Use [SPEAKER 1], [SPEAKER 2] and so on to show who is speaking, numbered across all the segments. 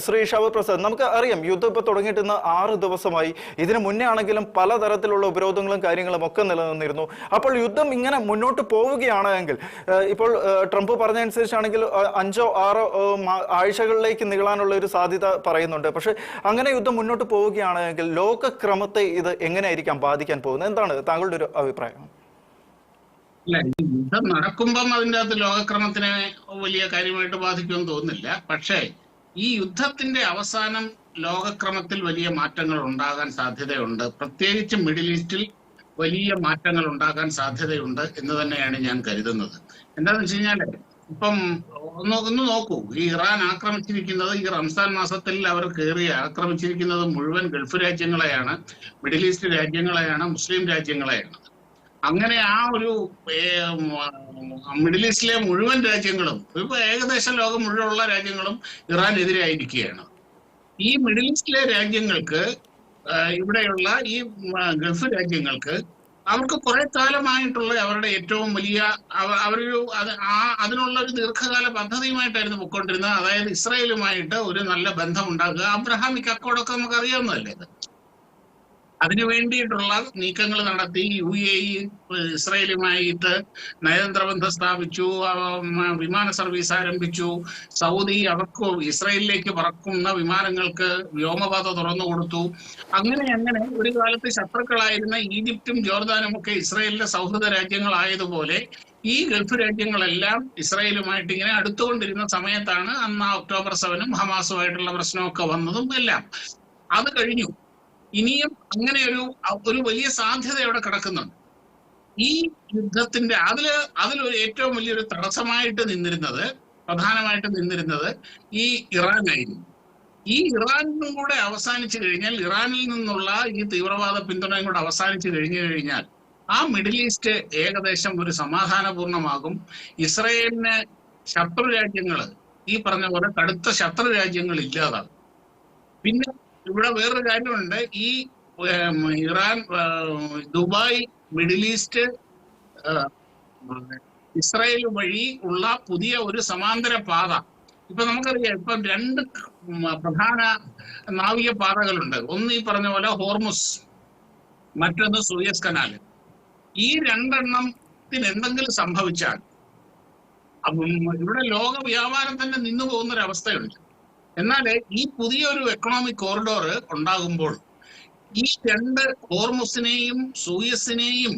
[SPEAKER 1] ശ്രീ ഷാബു പ്രസാദ്, നമുക്ക് അറിയാം യുദ്ധം ഇപ്പോൾ തുടങ്ങിയിട്ട് ഇന്ന് 6 ദിവസമായി. ഇതിനു മുന്നേ ആണെങ്കിലും പലതരത്തിലുള്ള ഉപരോധങ്ങളും കാര്യങ്ങളും ഒക്കെ നിലനിന്നിരുന്നു. അപ്പോൾ യുദ്ധം ഇങ്ങനെ മുന്നോട്ട് പോവുകയാണെങ്കിൽ, ഇപ്പോൾ ട്രംപ് പറഞ്ഞതനുസരിച്ചാണെങ്കിൽ 5-6 ആഴ്ചകളിലേക്ക് നീളാനുള്ള ഒരു സാധ്യത പറയുന്നുണ്ട്. പക്ഷെ അങ്ങനെ യുദ്ധം മുന്നോട്ട് പോവുകയാണെങ്കിൽ ലോകക്രമത്തെ ഇത് എങ്ങനെയായിരിക്കാം ബാധിക്കാൻ പോകുന്നത്? എന്താണ് താങ്കളുടെ ഒരു അഭിപ്രായം?
[SPEAKER 2] അല്ല, ഈ യുദ്ധം നടക്കുമ്പം അതിൻ്റെ അകത്ത് ലോകക്രമത്തിനെ വലിയ കാര്യമായിട്ട് ബാധിക്കുമെന്ന് തോന്നുന്നില്ല. പക്ഷേ ഈ യുദ്ധത്തിന്റെ അവസാനം ലോകക്രമത്തിൽ വലിയ മാറ്റങ്ങൾ ഉണ്ടാകാൻ സാധ്യതയുണ്ട്. പ്രത്യേകിച്ച് മിഡിൽ ഈസ്റ്റിൽ വലിയ മാറ്റങ്ങൾ ഉണ്ടാകാൻ സാധ്യതയുണ്ട് എന്ന് തന്നെയാണ് ഞാൻ കരുതുന്നത്. എന്താണെന്ന് വെച്ച് കഴിഞ്ഞാല് ഇപ്പം ഒന്ന് നോക്കൂ, ഈ ഇറാൻ ആക്രമിച്ചിരിക്കുന്നത്, ഈ റംസാൻ മാസത്തിൽ അവർ ആക്രമിച്ചിരിക്കുന്നത് മുഴുവൻ ഗൾഫ് രാജ്യങ്ങളെയാണ്, മിഡിൽ ഈസ്റ്റ് രാജ്യങ്ങളെയാണ്, മുസ്ലിം രാജ്യങ്ങളെയാണ്. അങ്ങനെ ആ ഒരു മിഡിൽ ഈസ്റ്റിലെ മുഴുവൻ രാജ്യങ്ങളും, ഇപ്പൊ ഏകദേശം ലോകം മുഴുവനുള്ള രാജ്യങ്ങളും ഇറാനെതിരായിരിക്കുകയാണ്. ഈ മിഡിൽ ഈസ്റ്റിലെ രാജ്യങ്ങൾക്ക്, ഇവിടെയുള്ള ഈ ഗൾഫ് രാജ്യങ്ങൾക്ക്, അവർക്ക് കുറെ കാലമായിട്ടുള്ള അവരുടെ ഏറ്റവും വലിയ അവരൊരു അതിനുള്ള ഒരു ദീർഘകാല പദ്ധതിയുമായിട്ടായിരുന്നു പൊയ്ക്കൊണ്ടിരുന്നത്. അതായത് ഇസ്രായേലുമായിട്ട് ഒരു നല്ല ബന്ധം ഉണ്ടാക്കുക. അബ്രഹാമിക് അക്കോർഡൊക്കെ നമുക്ക് അറിയാവുന്നതല്ലേ ഇത്. അതിനു വേണ്ടിയിട്ടുള്ള നീക്കങ്ങൾ നടത്തി. UAE ഇസ്രായേലുമായിട്ട് നയതന്ത്ര ബന്ധം സ്ഥാപിച്ചു, വിമാന സർവീസ് ആരംഭിച്ചു. സൗദി അവർക്ക് ഇസ്രായേലിലേക്ക് പറക്കുന്ന വിമാനങ്ങൾക്ക് വ്യോമപാത തുറന്നു കൊടുത്തു. അങ്ങനെ ഒരു കാലത്ത് ശത്രുക്കളായിരുന്ന ഈജിപ്തും ജോർദാനും ഒക്കെ ഇസ്രായേലിന്റെ സൗഹൃദ രാജ്യങ്ങളായതുപോലെ ഈ ഗൾഫ് രാജ്യങ്ങളെല്ലാം ഇസ്രായേലുമായിട്ട് ഇങ്ങനെ അടുത്തുകൊണ്ടിരുന്ന സമയത്താണ് അന്ന് ഒക്ടോബർ 7 ഹമാസുമായിട്ടുള്ള പ്രശ്നമൊക്കെ വന്നതും എല്ലാം. അത് കഴിഞ്ഞു. ഇനിയും അങ്ങനെ ഒരു വലിയ സാധ്യത അവിടെ കിടക്കുന്നുണ്ട്. ഈ യുദ്ധത്തിന്റെ അതിലൊരു ഏറ്റവും വലിയൊരു തടസ്സമായിട്ട് പ്രധാനമായിട്ട് നിന്നിരുന്നത് ഈ ഇറാനായിരുന്നു. ഈ ഇറാനും കൂടെ അവസാനിച്ചു കഴിഞ്ഞാൽ, ഇറാനിൽ നിന്നുള്ള ഈ തീവ്രവാദ പിന്തുണയും കൂടെ അവസാനിച്ചു കഴിഞ്ഞാൽ ആ മിഡിൽ ഈസ്റ്റ് ഏകദേശം ഒരു സമാധാനപൂർണമാകും. ഇസ്രയേലിന് ശത്രു രാജ്യങ്ങള്, ഈ പറഞ്ഞ പോലെ കടുത്ത ശത്രു രാജ്യങ്ങൾ ഇല്ലാതാകും. പിന്നെ ഇവിടെ വേറൊരു കാര്യമുണ്ട്. ഈ Iran, Dubai, middle east, Israel വഴി ഉള്ള പുതിയ ഒരു സമാന്തര പാത. ഇപ്പൊ നമുക്കറിയാം, ഇപ്പൊ 2 പ്രധാന നാവിക പാതകളുണ്ട്. ഒന്ന് ഈ പറഞ്ഞ പോലെ ഹോർമുസ്, മറ്റൊന്ന് സൂയസ് കനാല്. ഈ 2 എണ്ണത്തിന് എന്തെങ്കിലും സംഭവിച്ചാൽ ഇവിടെ ലോക വ്യാപാരം തന്നെ നിന്നു പോകുന്നൊരവസ്ഥയുണ്ട്. എന്നാൽ ഈ പുതിയൊരു എക്കണോമിക് കോറിഡോർ ഉണ്ടാകുമ്പോൾ ഈ 2 ഹോർമുസിനെയും സൂയസിനെയും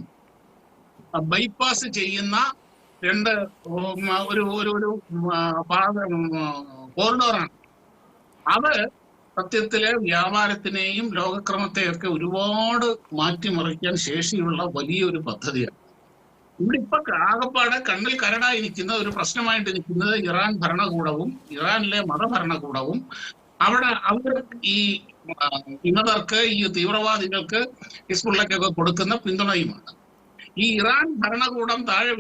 [SPEAKER 2] ബൈപ്പാസ് ചെയ്യുന്ന 2 ഒരു കോറിഡോറാണ്. അത് സത്യത്തിലെ വ്യാപാരത്തിനെയും ലോകക്രമത്തെയൊക്കെ ഒരുപാട് മാറ്റിമറിക്കാൻ ശേഷിയുള്ള വലിയൊരു പദ്ധതിയാണ്. ഇവിടെ ഇപ്പൊ ആകപ്പാടെ കണ്ണിൽ കരടായിരിക്കുന്ന ഒരു പ്രശ്നമായിട്ട് നിൽക്കുന്നത് ഇറാൻ ഭരണകൂടവും ഇറാനിലെ മതഭരണകൂടവും അവർ ഈ വിമതർക്ക്, ഈ തീവ്രവാദികൾക്ക്, ഹിസ്ബുള്ളക്കൊക്കെ കൊടുക്കുന്ന പിന്തുണയുമാണ്. ഈ ഇറാൻ ഭരണകൂടം താഴെ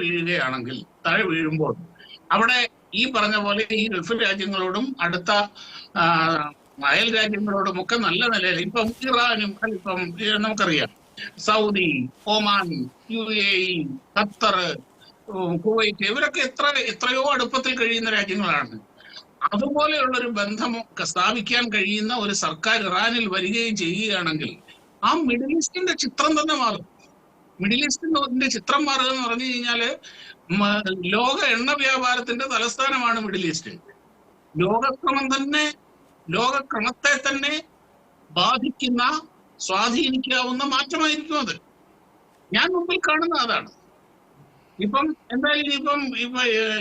[SPEAKER 2] വീഴുമ്പോൾ അവിടെ ഈ പറഞ്ഞ പോലെ ഈ ഗൾഫ് രാജ്യങ്ങളോടും അടുത്ത അയൽ രാജ്യങ്ങളോടും ഒക്കെ നല്ല നിലയിൽ, ഇപ്പം ഇറാനും, ഇപ്പം നമുക്കറിയാം Saudi, Oman, UAE, Qatar, Kuwait, ഇവരൊക്കെ എത്രയോ അടുപ്പത്തിൽ കഴിയുന്ന രാജ്യങ്ങളാണ്. അതുപോലെയുള്ളൊരു ബന്ധം സ്ഥാപിക്കാൻ കഴിയുന്ന ഒരു സർക്കാർ ഇറാനിൽ വരികയും ചെയ്യുകയാണെങ്കിൽ ആ മിഡിൽ ഈസ്റ്റിന്റെ ചിത്രം തന്നെ മാറും. മിഡിൽ ഈസ്റ്റിന്റെ ചിത്രം മാറുക എന്ന് പറഞ്ഞു കഴിഞ്ഞാല്, ലോക എണ്ണ വ്യാപാരത്തിന്റെ തലസ്ഥാനമാണ് മിഡിൽ ഈസ്റ്റ്. ലോകക്രമത്തെ തന്നെ ബാധിക്കുന്ന, സ്വാധീനിക്കാവുന്ന മാറ്റമായിരിക്കും അത്. ഞാൻ മുമ്പിൽ കാണുന്ന അതാണ്. ഇപ്പം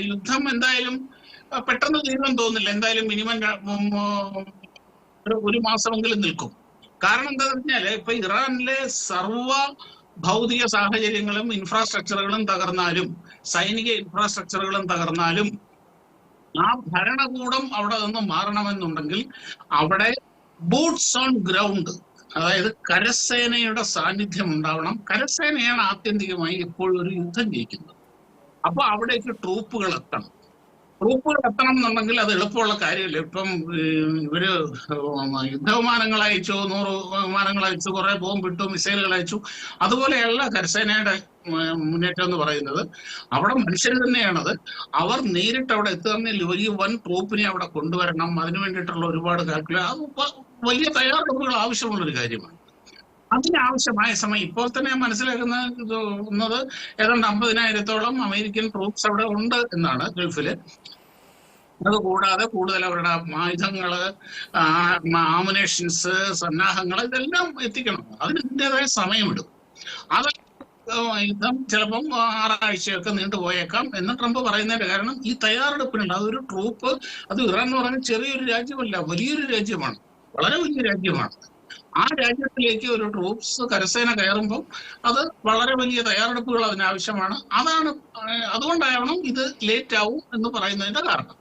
[SPEAKER 2] യുദ്ധം എന്തായാലും പെട്ടെന്ന് തീരുമെന്ന് തോന്നുന്നില്ല. എന്തായാലും മിനിമം 1 മാസമെങ്കിലും നിൽക്കും. കാരണം എന്താണെന്ന് വെച്ചാല് ഇപ്പൊ ഇറാനിലെ സർവ ഭൗതിക സാഹചര്യങ്ങളും ഇൻഫ്രാസ്ട്രക്ചറുകളും തകർന്നാലും, സൈനിക ഇൻഫ്രാസ്ട്രക്ചറുകളും തകർന്നാലും, ആ ഭരണകൂടം അവിടെ നിന്ന് മാറണമെന്നുണ്ടെങ്കിൽ അവിടെ ബൂട്ട്സ് ഓൺ ഗ്രൗണ്ട്, അതായത് കരസേനയുടെ സാന്നിധ്യം ഉണ്ടാവണം. കരസേനയാണ് ആത്യന്തികമായി എപ്പോഴും ഒരു യുദ്ധം ജയിക്കുന്നത്. അപ്പൊ അവിടേക്ക് ട്രൂപ്പുകൾ എത്തണം. ട്രൂപ്പുകൾ എത്തണം എന്നുണ്ടെങ്കിൽ അത് എളുപ്പമുള്ള കാര്യമില്ല. ഇപ്പം ഇവര് യുദ്ധവിമാനങ്ങൾ അയച്ചു, 100 വിമാനങ്ങൾ അയച്ചു, കുറെ ബോംബ് ഇട്ടു, മിസൈലുകൾ അയച്ചു. അതുപോലെയല്ല കരസേനയുടെ മുന്നേറ്റം എന്ന് പറയുന്നത്. അവിടെ മനുഷ്യർ തന്നെയാണത്. അവർ നേരിട്ട് അവിടെ എത്തുകയാണെങ്കിൽ വലിയ വൻ ട്രൂപ്പിനെ അവിടെ കൊണ്ടുവരണം. അതിനു വേണ്ടിയിട്ടുള്ള ഒരുപാട് വലിയ തയ്യാറെടുപ്പുകൾ ആവശ്യമുള്ളൊരു കാര്യമാണ്. അതിനാവശ്യമായ സമയം ഇപ്പോൾ തന്നെ മനസ്സിലാക്കുന്നത് ഏതാണ്ട് 50,000-ഓളം അമേരിക്കൻ ട്രൂപ്സ് അവിടെ ഉണ്ട് എന്നാണ് ഗൾഫില്. അതുകൂടാതെ കൂടുതൽ അവരുടെ ആയുധങ്ങള്, ആമുനേഷൻസ്, സന്നാഹങ്ങൾ ഇതെല്ലാം എത്തിക്കണം. അതിൻ്റെതായ സമയമെടുക്കും. അത് യുദ്ധം ചിലപ്പം 6 ആഴ്ചയൊക്കെ നീണ്ടുപോയേക്കാം എന്ന് ട്രംപ് പറയുന്നതിന്റെ കാരണം ഈ തയ്യാറെടുപ്പിനുണ്ട്. അതൊരു ട്രൂപ്പ്, അത് ഇറാൻ എന്ന് പറയുന്നത് ചെറിയൊരു രാജ്യമല്ല, വലിയൊരു രാജ്യമാണ്, വളരെ വലിയ രാജ്യമാണ്. ആ രാജ്യത്തിലേക്ക് ഒരു ട്രൂപ്സ് കരസേന കയറുമ്പം അത് വളരെ വലിയ തയ്യാറെടുപ്പുകൾ അതിനാവശ്യമാണ്. അതുകൊണ്ടാവണം ഇത് ലേറ്റ് ആവും എന്ന് പറയുന്നതിന്റെ കാരണം.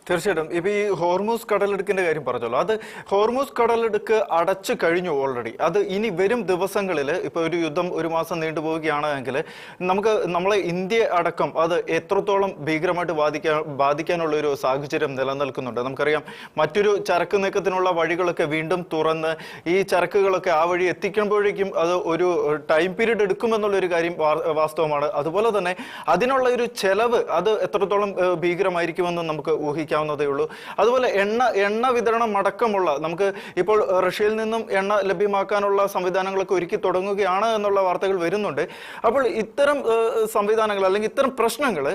[SPEAKER 1] തീർച്ചയായിട്ടും. ഇപ്പൊ ഈ ഹോർമൂസ് കടലിടുക്കിന്റെ കാര്യം പറഞ്ഞല്ലോ, അത് ഹോർമൂസ് കടലിടുക്ക് അടച്ചു കഴിഞ്ഞു ഓൾറെഡി. അത് ഇനി വരും ദിവസങ്ങളിൽ ഇപ്പൊ ഒരു യുദ്ധം 1 മാസം നീണ്ടുപോവുകയാണെങ്കിൽ നമ്മളെ ഇന്ത്യ അടക്കം അത് എത്രത്തോളം ഭീകരമായിട്ട് ബാധിക്കാനുള്ള ഒരു സാഹചര്യം നിലനിൽക്കുന്നുണ്ട്. നമുക്കറിയാം മറ്റൊരു ചരക്ക് നീക്കത്തിനുള്ള വഴികളൊക്കെ വീണ്ടും തുറന്ന് ഈ ചരക്കുകളൊക്കെ ആ വഴി എത്തിക്കുമ്പോഴേക്കും അത് ഒരു ടൈം പീരീഡ് എടുക്കുമെന്നുള്ളൊരു കാര്യം വാസ്തവമാണ്. അതുപോലെ തന്നെ അതിനുള്ള ഒരു ചെലവ് അത് എത്രത്തോളം ഭീകരമായിരിക്കുമെന്ന് നമുക്ക് ഊഹിക്കാം. ഉള്ളൂ. അതുപോലെ എണ്ണ വിതരണം അടക്കമുള്ള നമുക്ക് ഇപ്പോൾ റഷ്യയിൽ നിന്നും എണ്ണ ലഭ്യമാക്കാനുള്ള സംവിധാനങ്ങളൊക്കെ ഒരുക്കി തുടങ്ങുകയാണ് എന്നുള്ള വാർത്തകൾ വരുന്നുണ്ട്. അപ്പോൾ ഇത്തരം സംവിധാനങ്ങൾ അല്ലെങ്കിൽ ഇത്തരം പ്രശ്നങ്ങൾ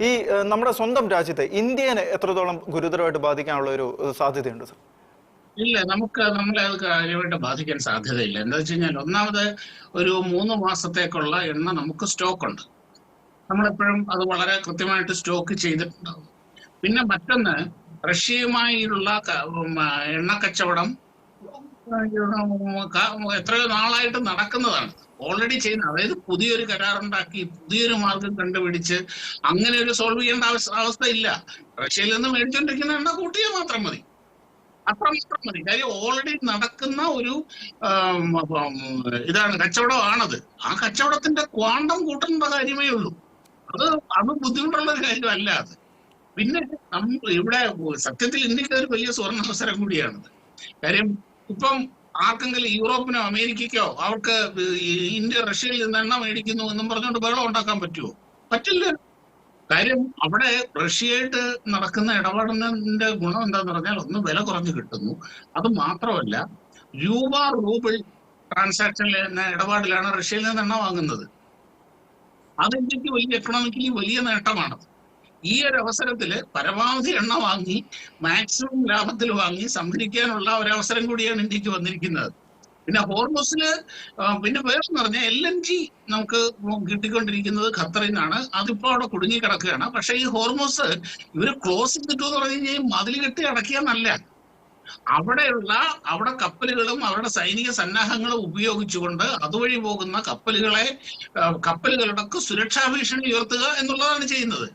[SPEAKER 1] ഈ നമ്മുടെ സ്വന്തം രാജ്യത്തെ ഇന്ത്യനെ എത്രത്തോളം ഗുരുതരമായിട്ട് ബാധിക്കാനുള്ള ഒരു സാധ്യതയുണ്ട് സർ?
[SPEAKER 2] ഇല്ല, നമ്മളെ അത് കാര്യമായിട്ട് ബാധിക്കാൻ സാധ്യതയില്ല. എന്താ വെച്ച് കഴിഞ്ഞാൽ, ഒന്നാമത് ഒരു 3 മാസത്തേക്കുള്ള എണ്ണ നമുക്ക് സ്റ്റോക്ക് ഉണ്ട്. നമ്മളെപ്പോഴും അത് വളരെ കൃത്യമായിട്ട് സ്റ്റോക്ക് ചെയ്തിട്ടുണ്ടാവും. പിന്നെ മറ്റൊന്ന്, റഷ്യയുമായുള്ള എണ്ണ കച്ചവടം എത്രയോ നാളായിട്ട് നടക്കുന്നതാണ്, ഓൾറെഡി ചെയ്യുന്നത്. അതായത് പുതിയൊരു കരാറുണ്ടാക്കി പുതിയൊരു മാർഗം കണ്ടുപിടിച്ച് അങ്ങനെ ഒരു സോൾവ് ചെയ്യേണ്ട അവസ്ഥ ഇല്ല. റഷ്യയിൽ നിന്ന് മേടിച്ചുകൊണ്ടിരിക്കുന്ന എണ്ണ കൂട്ടിയാൽ മാത്രം മതി, അത്രമാത്രം മതി. കാര്യം ഓൾറെഡി നടക്കുന്ന ഒരു കച്ചവടമാണത്. ആ കച്ചവടത്തിന്റെ ക്വാണ്ടം കൂട്ടേണ്ട കാര്യമേ ഉള്ളൂ. അത് ബുദ്ധിമുട്ടുള്ള ഒരു കാര്യമല്ല അത്. പിന്നെ ഇവിടെ സത്യത്തിൽ ഇന്ത്യക്ക് ഒരു വലിയ സുവർണാവസരം കൂടിയാണത്. കാര്യം ഇപ്പം ആർക്കെങ്കിലും യൂറോപ്പിനോ അമേരിക്കയ്ക്കോ അവർക്ക് ഇന്ത്യ റഷ്യയിൽ നിന്ന് എണ്ണ മേടിക്കുന്നു എന്നും പറഞ്ഞുകൊണ്ട് ബഹളം ഉണ്ടാക്കാൻ പറ്റുമോ? പറ്റില്ല. കാര്യം അവിടെ റഷ്യയായിട്ട് നടക്കുന്ന ഇടപാടിന്റെ ഗുണം എന്താന്ന് പറഞ്ഞാൽ, ഒന്ന് വില കുറഞ്ഞു കിട്ടുന്നു. അത് മാത്രമല്ല, റൂബിൾ ട്രാൻസാക്ഷനിൽ ഇടപാടിലാണ് റഷ്യയിൽ നിന്ന് എണ്ണ വാങ്ങുന്നത്. അത് ഇന്ത്യക്ക് വലിയ എക്കണോമിക്കലി വലിയ നേട്ടമാണ്. ഈ ഒരു അവസരത്തിൽ പരമാവധി എണ്ണ വാങ്ങി മാക്സിമം ലാഭത്തിൽ വാങ്ങി സംഭരിക്കാനുള്ള ഒരവസരം കൂടിയാണ് ഇന്ത്യക്ക് വന്നിരിക്കുന്നത്. പിന്നെ ഹോർമസില് പിന്നെ വേറെന്ന് പറഞ്ഞാൽ LNG നമുക്ക് കിട്ടിക്കൊണ്ടിരിക്കുന്നത് ഖത്തറിൽ നിന്നാണ്. അതിപ്പോ അവിടെ കുടുങ്ങി കിടക്കുകയാണ്. പക്ഷെ ഈ ഹോർമോസ് ഇവര് ക്ലോസ് ചെയ്തിട്ടു എന്ന് പറഞ്ഞു കഴിഞ്ഞാൽ മതിൽ കെട്ടി അടക്കിയെന്നല്ല. അവിടെ കപ്പലുകളും അവരുടെ സൈനിക സന്നാഹങ്ങളും ഉപയോഗിച്ചുകൊണ്ട് അതുവഴി പോകുന്ന കപ്പലുകളുടെ സുരക്ഷാ ഭീഷണി ഉയർത്തുക എന്നുള്ളതാണ് ചെയ്യുന്നത്.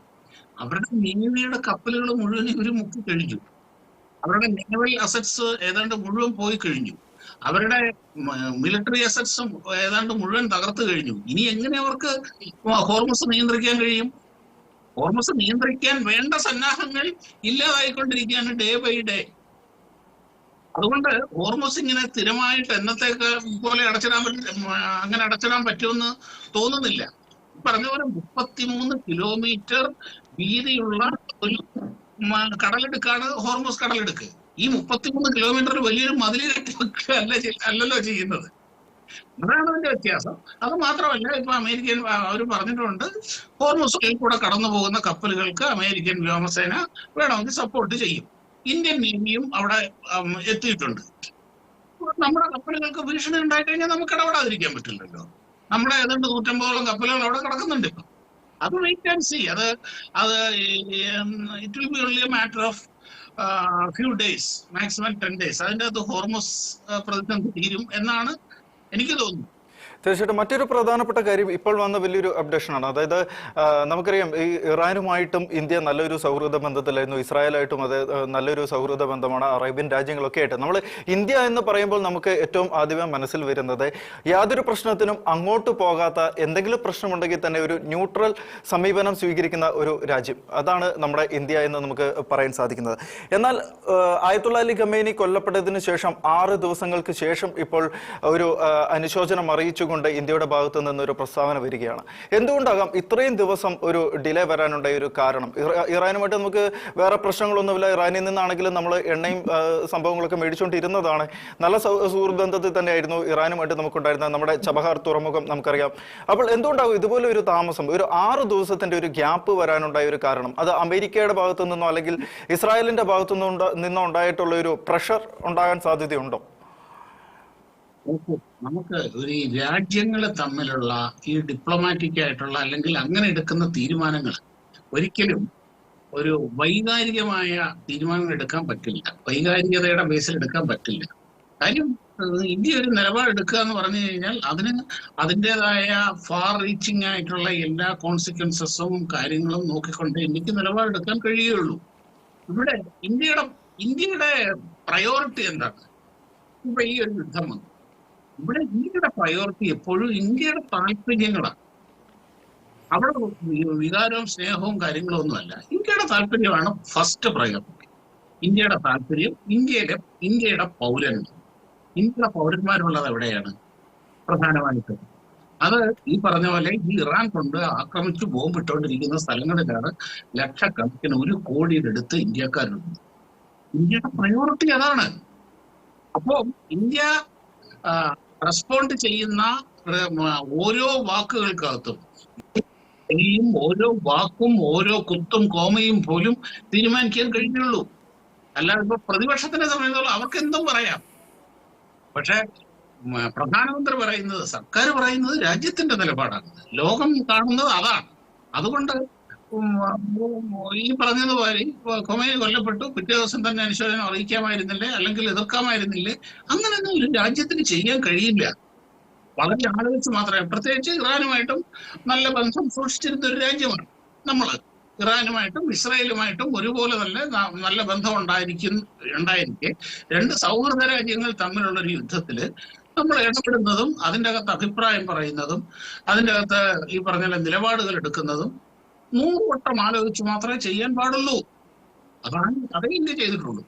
[SPEAKER 2] അവരുടെ നേവിയുടെ കപ്പലുകൾ മുഴുവൻ ഇവർ മുക്കി കഴിഞ്ഞു. അവരുടെ നേവൽ അസറ്റ്സ് ഏതാണ്ട് മുഴുവൻ പോയി കഴിഞ്ഞു. അവരുടെ മിലിറ്ററി അസറ്റ്സും ഏതാണ്ട് മുഴുവൻ തകർത്തു കഴിഞ്ഞു. ഇനി എങ്ങനെ അവർക്ക് ഹോർമസ് നിയന്ത്രിക്കാൻ കഴിയും? ഹോർമസ് നിയന്ത്രിക്കാൻ വേണ്ട സന്നാഹങ്ങൾ ഇല്ലാതായിക്കൊണ്ടിരിക്കുകയാണ് ഡേ ബൈ ഡേ. അതുകൊണ്ട് ഹോർമസ് ഇങ്ങനെ സ്ഥിരമായിട്ട് എന്നത്തേക്ക് പോലെ അങ്ങനെ അടച്ചിടാൻ പറ്റുമെന്ന് തോന്നുന്നില്ല. പറഞ്ഞ പോലെ 33 കിലോമീറ്റർ വീതിയുള്ള ഒരു കടലെടുക്കാണ് ഹോർമസ് കടലെടുക്ക്. ഈ 33 കിലോമീറ്റർ വലിയൊരു മതിൽ കെട്ടി വെക്കുക അല്ലല്ലോ ചെയ്യുന്നത്. അതാണ് അതിന്റെ വ്യത്യാസം. അത് മാത്രമല്ല, ഇപ്പൊ അമേരിക്കൻ അവർ പറഞ്ഞിട്ടുണ്ട്, ഹോർമസിൽ കൂടെ കടന്നു പോകുന്ന കപ്പലുകൾക്ക് അമേരിക്കൻ വ്യോമസേന വേണമെങ്കിൽ സപ്പോർട്ട് ചെയ്യും. ഇന്ത്യൻ നേവിയും അവിടെ എത്തിയിട്ടുണ്ട്. നമ്മുടെ കപ്പലുകൾക്ക് ഭീഷണി ഉണ്ടായിക്കഴിഞ്ഞാൽ നമുക്ക് ഇടപെടാതിരിക്കാൻ പറ്റില്ലല്ലോ. നമ്മുടെ ഏതാണ്ട് 150ഓളം കപ്പലുകൾ അവിടെ കിടക്കുന്നുണ്ട്. ഇപ്പൊ അത് വെയിറ്റ് ആൻഡ് സീ. അത് it will be only A matter of few days, maximum 10 days. അതിൻ്റെ അകത്ത് ഹോർമസ് പ്രതിസന്ധി തീരും എന്നാണ് എനിക്ക് തോന്നുന്നത്.
[SPEAKER 1] തീർച്ചയായിട്ടും മറ്റൊരു പ്രധാനപ്പെട്ട കാര്യം ഇപ്പോൾ വന്ന വലിയൊരു അപ്ഡേഷനാണ്. അതായത് നമുക്കറിയാം ഈ ഇറാനുമായിട്ടും ഇന്ത്യ നല്ലൊരു സൗഹൃദ ബന്ധത്തിലായിരുന്നു, ഇസ്രായേലായിട്ടും അത് നല്ലൊരു സൗഹൃദ ബന്ധമാണ്, അറേബ്യൻ രാജ്യങ്ങളൊക്കെ ആയിട്ട്. നമ്മൾ ഇന്ത്യ എന്ന് പറയുമ്പോൾ നമുക്ക് ഏറ്റവും ആദ്യമേ മനസ്സിൽ വരുന്നത് യാതൊരു പ്രശ്നത്തിനും അങ്ങോട്ട് പോകാത്ത, എന്തെങ്കിലും പ്രശ്നമുണ്ടെങ്കിൽ തന്നെ ഒരു ന്യൂട്രൽ സമീപനം സ്വീകരിക്കുന്ന ഒരു രാജ്യം, അതാണ് നമ്മുടെ ഇന്ത്യ എന്ന് നമുക്ക് പറയാൻ സാധിക്കുന്നത്. എന്നാൽ ആയത്തുള്ള അലി ഖമേനി കൊല്ലപ്പെട്ടതിന് ശേഷം 6 ദിവസങ്ങൾക്ക് ശേഷം ഇപ്പോൾ ഒരു അനുശോചനം അറിയിച്ചുകൊണ്ട് ഇന്ത്യയുടെ ഭാഗത്തു നിന്നൊരു പ്രസ്താവന വരികയാണ്. എന്തുകൊണ്ടാകാം ഇത്രയും ദിവസം ഒരു ഡിലേ വരാനുണ്ടായ ഒരു കാരണം? ഇറാനുമായിട്ട് നമുക്ക് വേറെ പ്രശ്നങ്ങളൊന്നുമില്ല. ഇറാനിൽ നിന്നാണെങ്കിലും നമ്മൾ എണ്ണയും സംഭവങ്ങളൊക്കെ മേടിച്ചുകൊണ്ടിരുന്നതാണ്. നല്ല സുഹൃത്ത് ബന്ധത്തിൽ തന്നെയായിരുന്നു ഇറാനുമായിട്ട് നമുക്കുണ്ടായിരുന്നത്. നമ്മുടെ ചബഹാർ തുറമുഖം നമുക്കറിയാം. അപ്പോൾ എന്തുകൊണ്ടാകും ഇതുപോലെ ഒരു താമസം, ഒരു 6 ദിവസത്തിന്റെ ഒരു ഗ്യാപ്പ് വരാനുണ്ടായ ഒരു കാരണം? അത് അമേരിക്കയുടെ ഭാഗത്തു നിന്നോ അല്ലെങ്കിൽ ഇസ്രായേലിന്റെ ഭാഗത്തു നിന്നോ ഉണ്ടായിട്ടുള്ള ഒരു പ്രഷർ ഉണ്ടാകാൻ സാധ്യതയുണ്ടോ?
[SPEAKER 2] നമുക്ക് ഒരു ഈ രാജ്യങ്ങൾ തമ്മിലുള്ള ഈ ഡിപ്ലോമാറ്റിക് ആയിട്ടുള്ള അല്ലെങ്കിൽ അങ്ങനെ എടുക്കുന്ന തീരുമാനങ്ങൾ ഒരിക്കലും ഒരു വൈകാരികമായ തീരുമാനങ്ങൾ എടുക്കാൻ പറ്റില്ല, വൈകാരികതയുടെ ബേസിൽ എടുക്കാൻ പറ്റില്ല. കാര്യം ഇന്ത്യ ഒരു നിലപാടെടുക്കുക എന്ന് പറഞ്ഞു കഴിഞ്ഞാൽ അതിന് അതിൻ്റെതായ ഫാർ റീച്ചിങ് ആയിട്ടുള്ള എല്ലാ കോൺസിക്വൻസസും കാര്യങ്ങളും നോക്കിക്കൊണ്ട് ഇന്ത്യക്ക് നിലപാടെടുക്കാൻ കഴിയുകയുള്ളൂ. ഇവിടെ ഇന്ത്യയുടെ പ്രയോറിറ്റി എന്താണ്? ഇപ്പൊ ഈ ഒരു യുദ്ധം വന്നു, ഇവിടെ ഇന്ത്യയുടെ പ്രയോറിറ്റി എപ്പോഴും ഇന്ത്യയുടെ താല്പര്യങ്ങളാണ്. അവിടെ വികാരവും സ്നേഹവും കാര്യങ്ങളും ഒന്നുമല്ല. ഇന്ത്യയുടെ താല്പര്യമാണ് ഫസ്റ്റ് പ്രയോറിറ്റി. ഇന്ത്യയുടെ താല്പര്യം ഇന്ത്യയുടെ പൗരന്മാർ, ഇന്ത്യയുടെ പൗരന്മാരുള്ളത് എവിടെയാണ് പ്രധാനമായിട്ടും? അത് ഈ പറഞ്ഞ പോലെ ഈ ഇറാൻ കൊണ്ട് ആക്രമിച്ച് ബോംബിട്ടുകൊണ്ടിരിക്കുന്ന സ്ഥലങ്ങളിലാണ് ലക്ഷക്കണക്കിന് 1 കോടിയുടെ അടുത്ത് ഇന്ത്യക്കാരുണ്ട്. ഇന്ത്യയുടെ പ്രയോറിറ്റി അതാണ്. അപ്പോൾ ഇന്ത്യ റെസ്പോണ്ട് ചെയ്യുന്ന ഓരോ വാക്കുകൾക്കകത്തും ഓരോ വാക്കും ഓരോ കുത്തും കോമയും പോലും തീരുമാനിക്കാൻ കഴിയുള്ളൂ. അല്ലാതെ ഇപ്പൊ പ്രതിപക്ഷത്തിനെ സംബന്ധിച്ചോളം അവർക്ക് എന്തും പറയാം. പക്ഷെ പ്രധാനമന്ത്രി പറയുന്നത്, സർക്കാർ പറയുന്നത് രാജ്യത്തിന്റെ നിലപാടാണ്, ലോകം കാണുന്നത് അതാണ്. അതുകൊണ്ട് ഈ പറഞ്ഞതുപോലെ ഖൊമേനി കൊല്ലപ്പെട്ടു, പിറ്റേ ദിവസം തന്നെ അനുശോചനം അറിയിക്കാമായിരുന്നില്ലേ, അല്ലെങ്കിൽ എതിർക്കാമായിരുന്നില്ലേ? അങ്ങനെയൊന്നും ഒരു രാജ്യത്തിന് ചെയ്യാൻ കഴിയില്ല. വളരെ ആലോചിച്ച് മാത്രമേ, പ്രത്യേകിച്ച് ഇറാനുമായിട്ടും നല്ല ബന്ധം സൂക്ഷിച്ചിരുന്ന ഒരു രാജ്യമാണ് നമ്മൾ. ഇറാനുമായിട്ടും ഇസ്രായേലുമായിട്ടും ഒരുപോലെ നല്ല ബന്ധം ഉണ്ടായിരിക്കെ 2 സൗഹൃദ രാജ്യങ്ങൾ തമ്മിലുള്ള ഒരു യുദ്ധത്തിൽ നമ്മൾ ഇടപെടുന്നതും അതിൻ്റെ അകത്ത് അഭിപ്രായം പറയുന്നതും അതിൻ്റെ അകത്ത് ഈ പറഞ്ഞ നിലപാടുകൾ എടുക്കുന്നതും 100 വട്ടം ആലോചിച്ച് മാത്രമേ ചെയ്യാൻ പാടുള്ളൂ. അതേ ഇന്ത്യ ചെയ്തിട്ടുള്ളൂ.